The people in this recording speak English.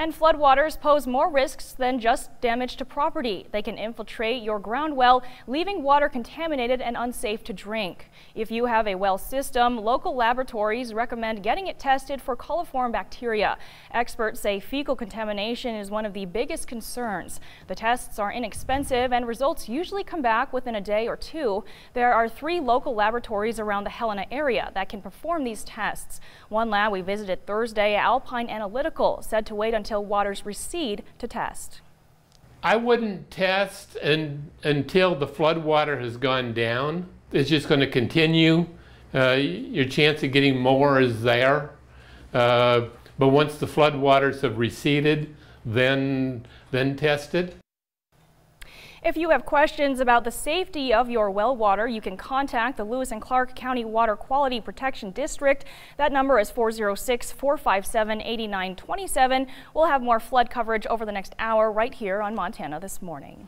And floodwaters pose more risks than just damage to property. They can infiltrate your ground well, leaving water contaminated and unsafe to drink. If you have a well system, local laboratories recommend getting it tested for coliform bacteria. Experts say fecal contamination is one of the biggest concerns. The tests are inexpensive and results usually come back within a day or two. There are 3 local laboratories around the Helena area that can perform these tests. One lab we visited Thursday, Alpine Analytical, said to wait until waters recede to test. I wouldn't test until the floodwater has gone down. It's just going to continue. Your chance of getting more is there. But once the floodwaters have receded, then test it. If you have questions about the safety of your well water, you can contact the Lewis and Clark County Water Quality Protection District. That number is 406-457-8927. We'll have more flood coverage over the next hour right here on Montana This Morning.